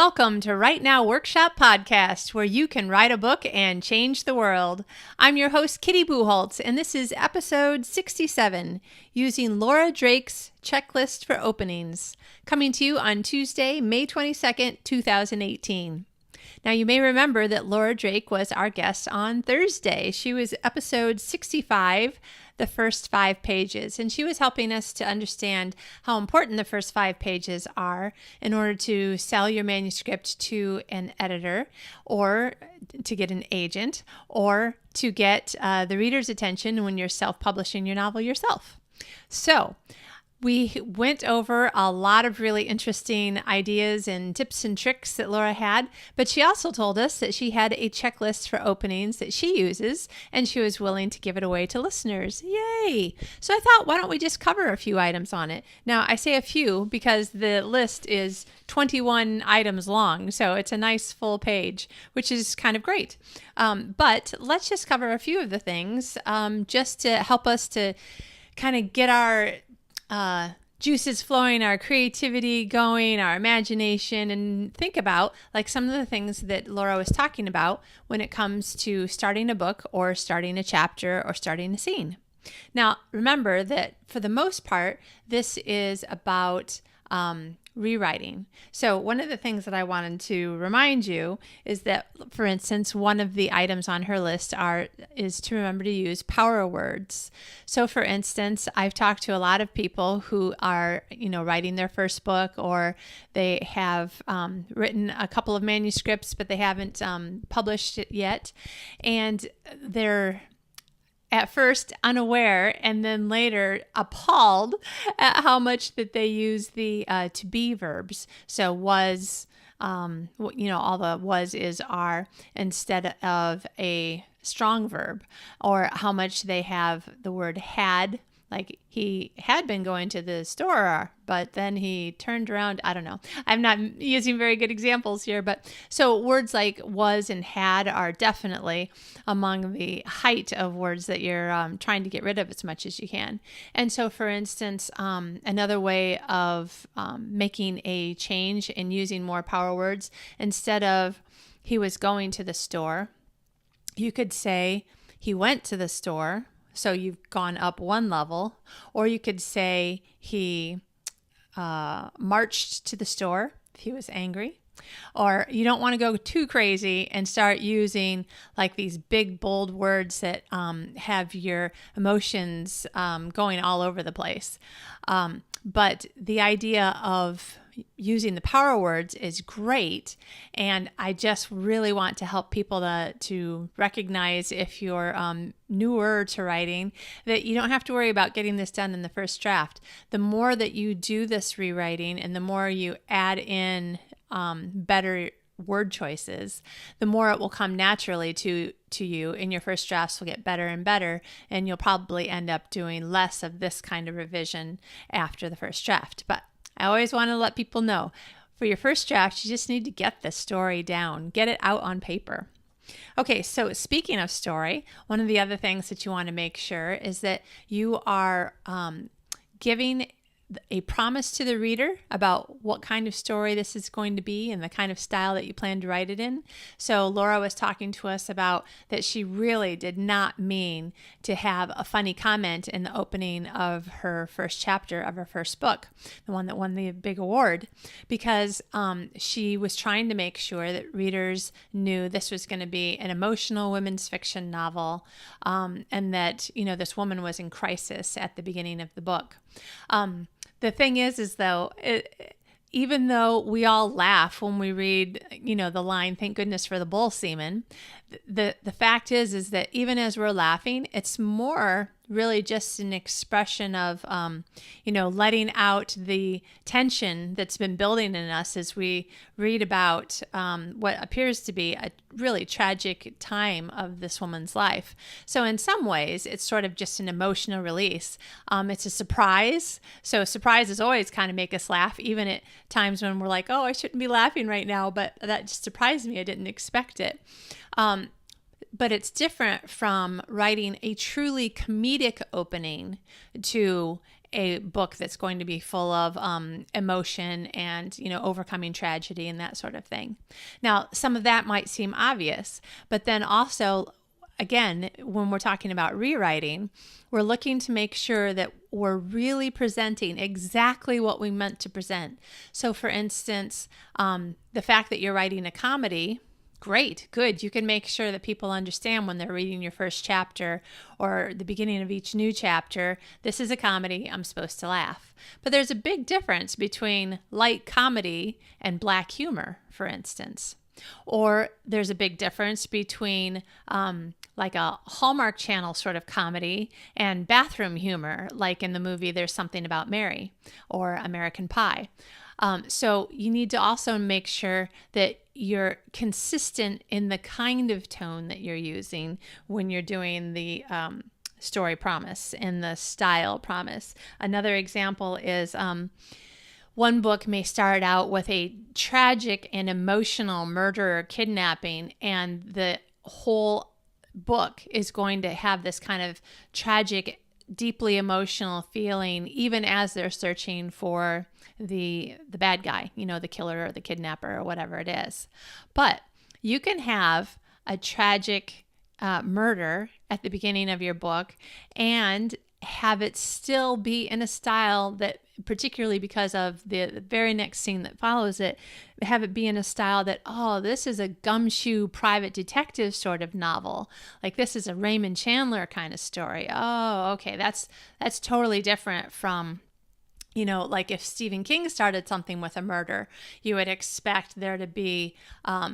Welcome to Write Now Workshop Podcast, where you can write a book and change the world. I'm your host, Kitty Bucholtz, and this is episode 67, using Laura Drake's checklist for openings, coming to you on Tuesday, May 22nd, 2018. Now, you may remember that Laura Drake was our guest on Thursday. She was episode 65, the first 5 pages, and she was helping us to understand how important the first 5 pages are in order to sell your manuscript to an editor, or to get an agent, or to get the reader's attention when you're self-publishing your novel yourself. So, we went over a lot of really interesting ideas and tips and tricks that Laura had, but she also told us that she had a checklist for openings that she uses, and she was willing to give it away to listeners. Yay! So I thought, why don't we just cover a few items on it? Now, I say a few because the list is 21 items long, so it's a nice full page, which is kind of great. But let's just cover a few of the things just to help us to kind of get our juices flowing, our creativity going, our imagination, and think about like some of the things that Laura was talking about when it comes to starting a book or starting a chapter or starting a scene. Now, remember that for the most part, this is about rewriting. So one of the things that I wanted to remind you is that, for instance, one of the items on her list is to remember to use power words. So for instance, I've talked to a lot of people who are, writing their first book, or they have written a couple of manuscripts, but they haven't published it yet. And they're at first unaware, and then later appalled at how much that they use the to be verbs. So was, all the was, is, are instead of a strong verb, or how much they have the word had, like he had been going to the store, but then he turned around. I don't know. I'm not using very good examples here, but so words like was and had are definitely among the height of words that you're trying to get rid of as much as you can. And so, for instance, another way of making a change and using more power words, instead of he was going to the store, you could say he went to the store. So you've gone up one level, or you could say he marched to the store if he was angry. Or you don't want to go too crazy and start using like these big, bold words that have your emotions going all over the place. But the idea of using the power words is great, and I just really want to help people to recognize, if you're newer to writing, that you don't have to worry about getting this done in the first draft. The more that you do this rewriting, and the more you add in better word choices, the more it will come naturally to you, and your first drafts will get better and better, and you'll probably end up doing less of this kind of revision after the first draft. But I always want to let people know, for your first draft, you just need to get the story down, get it out on paper. Okay, so speaking of story, one of the other things that you want to make sure is that you are giving a promise to the reader about what kind of story this is going to be and the kind of style that you plan to write it in. So Laura was talking to us about that she really did not mean to have a funny comment in the opening of her first chapter of her first book, the one that won the big award, because she was trying to make sure that readers knew this was going to be an emotional women's fiction novel, and that, this woman was in crisis at the beginning of the book. The thing is though, even though we all laugh when we read, the line, "Thank goodness for the bull semen," the fact is that even as we're laughing, it's more really just an expression of, letting out the tension that's been building in us as we read about what appears to be a really tragic time of this woman's life. So in some ways, it's sort of just an emotional release. It's a surprise. So surprises always kind of make us laugh, even at times when we're like, oh, I shouldn't be laughing right now, but that just surprised me. I didn't expect it. But it's different from writing a truly comedic opening to a book that's going to be full of emotion and, overcoming tragedy and that sort of thing. Now, some of that might seem obvious, but then also, again, when we're talking about rewriting, we're looking to make sure that we're really presenting exactly what we meant to present. So, for instance, the fact that you're writing a comedy, great, good. You can make sure that people understand when they're reading your first chapter or the beginning of each new chapter, this is a comedy, I'm supposed to laugh. But there's a big difference between light comedy and black humor, for instance. Or there's a big difference between like a Hallmark Channel sort of comedy and bathroom humor, like in the movie There's Something About Mary or American Pie. So you need to also make sure that you're consistent in the kind of tone that you're using when you're doing the story promise and the style promise. Another example is one book may start out with a tragic and emotional murder or kidnapping, and the whole book is going to have this kind of tragic, deeply emotional feeling, even as they're searching for the bad guy, the killer or the kidnapper or whatever it is. But you can have a tragic murder at the beginning of your book and have it still be in a style that, particularly because of the very next scene that follows it, have it be in a style that, oh, this is a gumshoe private detective sort of novel. Like this is a Raymond Chandler kind of story. Oh, okay, that's totally different from, like if Stephen King started something with a murder, you would expect there to be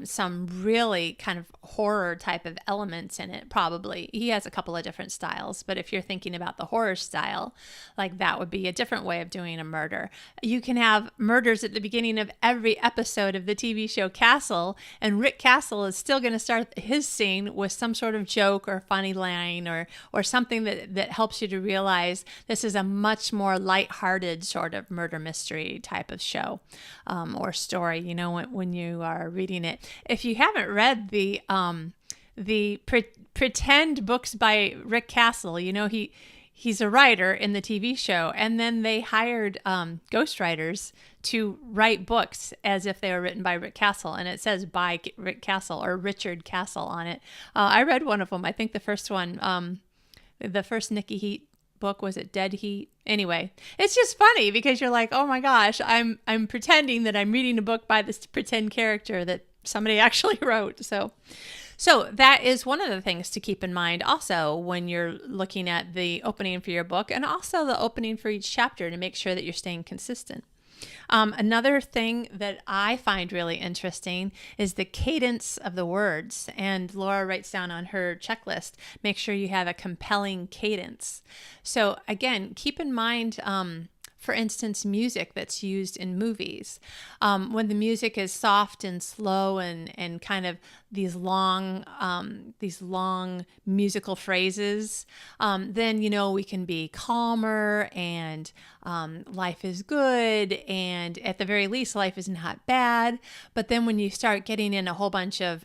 some really kind of horror type of elements in it, probably. He has a couple of different styles, but if you're thinking about the horror style, like that would be a different way of doing a murder. You can have murders at the beginning of every episode of the TV show Castle, and Rick Castle is still going to start his scene with some sort of joke or funny line or something that helps you to realize this is a much more lighthearted sort of murder mystery type of show or story, when you are reading it. If you haven't read the pretend books by Rick Castle, he's a writer in the TV show, and then they hired ghostwriters to write books as if they were written by Rick Castle, and it says by Rick Castle or Richard Castle on it. I read one of them. I think the first one, the first Nikki Heat book, was it Dead Heat? Anyway, it's just funny because you're like, oh my gosh, I'm pretending that I'm reading a book by this pretend character that somebody actually wrote. So that is one of the things to keep in mind also when you're looking at the opening for your book, and also the opening for each chapter, to make sure that you're staying consistent. Another thing that I find really interesting is the cadence of the words. And Laura writes down on her checklist, make sure you have a compelling cadence. So again, keep in mind, for instance, music that's used in movies. When the music is soft and slow and kind of these long musical phrases, then, we can be calmer and life is good. And at the very least, life is not bad. But then when you start getting in a whole bunch of,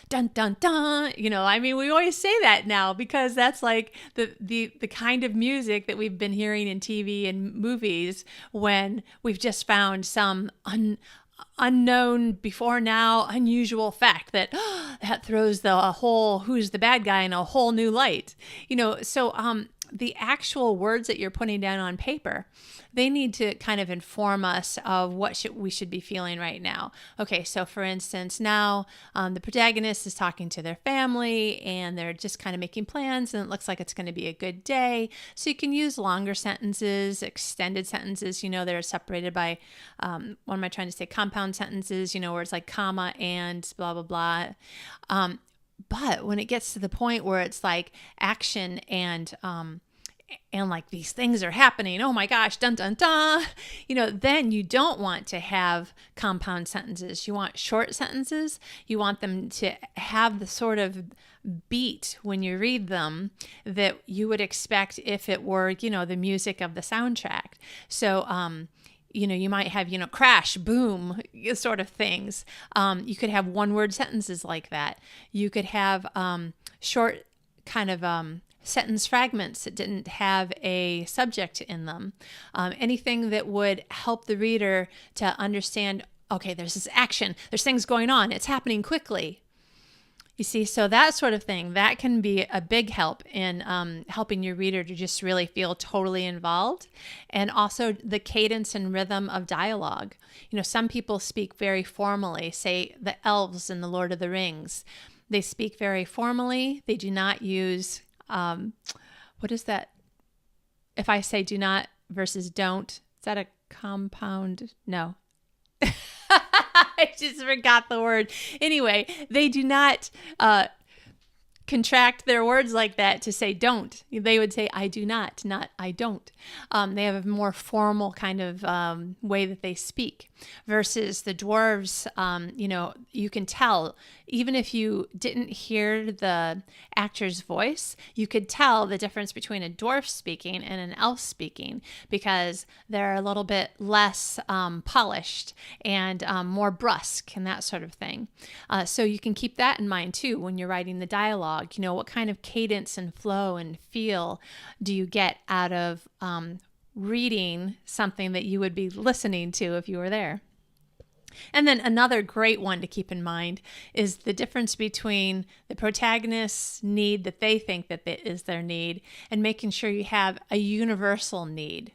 dun, dun, dun, we always say that now because that's like the kind of music that we've been hearing in TV and movies when we've just found some unknown before now unusual fact that that throws the whole who's the bad guy in a whole new light. So the actual words that you're putting down on paper, they need to kind of inform us of what we should be feeling right now. Okay, so for instance, now the protagonist is talking to their family and they're just kind of making plans and it looks like it's going to be a good day. So you can use longer sentences, extended sentences, that are separated by, what am I trying to say, compound sentences, where it's like comma and blah, blah, blah. But when it gets to the point where it's like action and like these things are happening, oh my gosh, dun, dun, dun, then you don't want to have compound sentences. You want short sentences. You want them to have the sort of beat when you read them that you would expect if it were, the music of the soundtrack. So, you might have, crash, boom, sort of things. You could have one-word sentences like that. You could have short kind of sentence fragments that didn't have a subject in them. Anything that would help the reader to understand, okay, there's this action, there's things going on, it's happening quickly. You see, so that sort of thing, that can be a big help in helping your reader to just really feel totally involved. And also the cadence and rhythm of dialogue. Some people speak very formally, say the elves in The Lord of the Rings. They speak very formally. They do not use, what is that? If I say do not versus don't, is that a compound? No. I just forgot the word. Anyway, they do not contract their words like that to say don't. They would say I do not I don't. They have a more formal kind of way that they speak versus the dwarves. You can tell, even if you didn't hear the actor's voice, you could tell the difference between a dwarf speaking and an elf speaking because they're a little bit less polished and more brusque and that sort of thing. So you can keep that in mind too when you're writing the dialogue. What kind of cadence and flow and feel do you get out of reading something that you would be listening to if you were there? And then another great one to keep in mind is the difference between the protagonist's need that they think that is their need and making sure you have a universal need.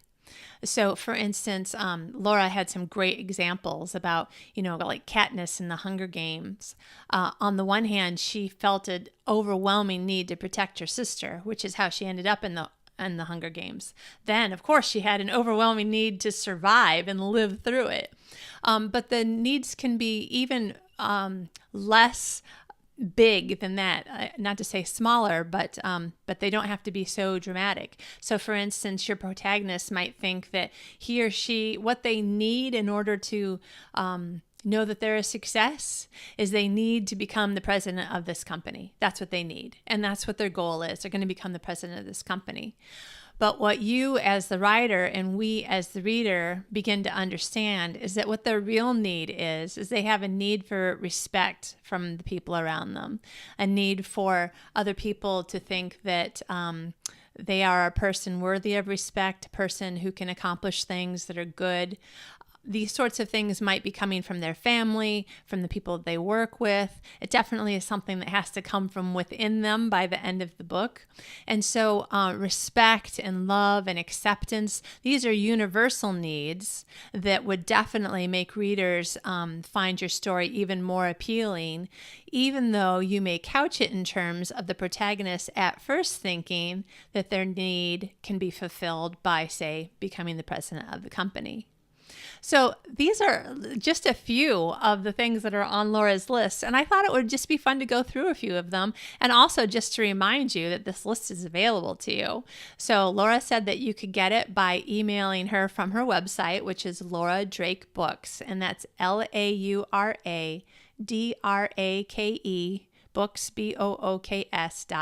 So, for instance, Laura had some great examples about, like Katniss in the Hunger Games. On the one hand, she felt an overwhelming need to protect her sister, which is how she ended up in the Hunger Games. Then, of course, she had an overwhelming need to survive and live through it. But the needs can be even less big than that, not to say smaller, but they don't have to be so dramatic. So for instance, your protagonist might think that he or she, what they need in order to know that they're a success is they need to become the president of this company. That's what they need. And that's what their goal is. They're going to become the president of this company. But what you as the writer and we as the reader begin to understand is that what their real need is they have a need for respect from the people around them, a need for other people to think that they are a person worthy of respect, a person who can accomplish things that are good. These sorts of things might be coming from their family, from the people they work with. It definitely is something that has to come from within them by the end of the book. And so respect and love and acceptance, these are universal needs that would definitely make readers find your story even more appealing, even though you may couch it in terms of the protagonist at first thinking that their need can be fulfilled by, say, becoming the president of the company. So these are just a few of the things that are on Laura's list. And I thought it would just be fun to go through a few of them. And also just to remind you that this list is available to you. So Laura said that you could get it by emailing her from her website, which is Laura Drake Books. And that's LauraDrake Books, BOOKS.com.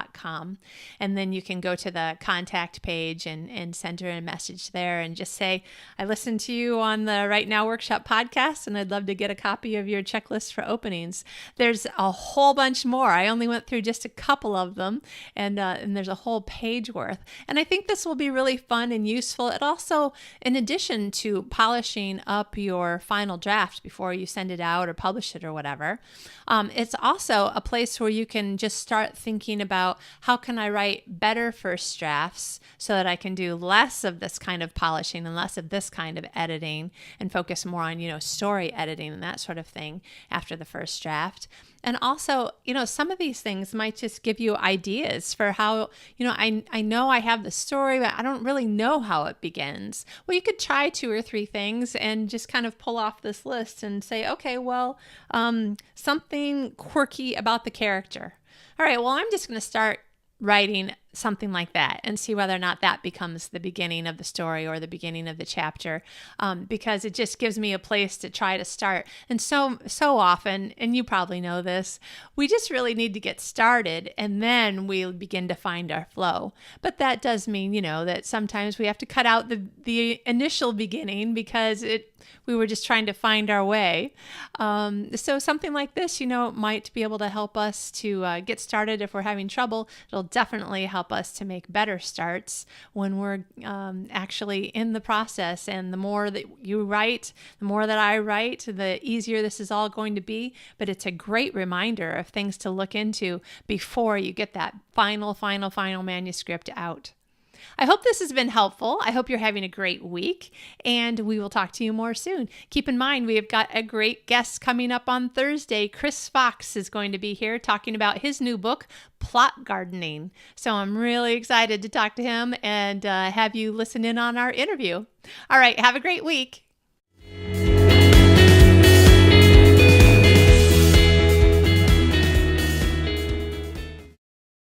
And then you can go to the contact page and send her a message there and just say, I listened to you on the Right Now Workshop podcast, and I'd love to get a copy of your checklist for openings. There's a whole bunch more. I only went through just a couple of them, and there's a whole page worth. And I think this will be really fun and useful. It also, in addition to polishing up your final draft before you send it out or publish it or whatever, it's also a place where you can just start thinking about how can I write better first drafts so that I can do less of this kind of polishing and less of this kind of editing and focus more on, story editing and that sort of thing after the first draft. And also, some of these things might just give you ideas for how, I know I have the story, but I don't really know how it begins. Well, you could try 2 or 3 things and just kind of pull off this list and say, okay, well, something quirky about the character. All right, well, I'm just going to start writing something like that and see whether or not that becomes the beginning of the story or the beginning of the chapter, because it just gives me a place to try to start. And so often, and you probably know this, we just really need to get started and then we begin to find our flow. But that does mean, that sometimes we have to cut out the initial beginning because it We were just trying to find our way. So something like this, might be able to help us to get started if we're having trouble. It'll definitely help us to make better starts when we're actually in the process. And the more that you write, the more that I write, the easier this is all going to be. But it's a great reminder of things to look into before you get that final manuscript out. I hope this has been helpful. I hope you're having a great week, and we will talk to you more soon. Keep in mind, we have got a great guest coming up on Thursday. Chris Fox is going to be here talking about his new book, Plot Gardening. So I'm really excited to talk to him and have you listen in on our interview. All right, have a great week.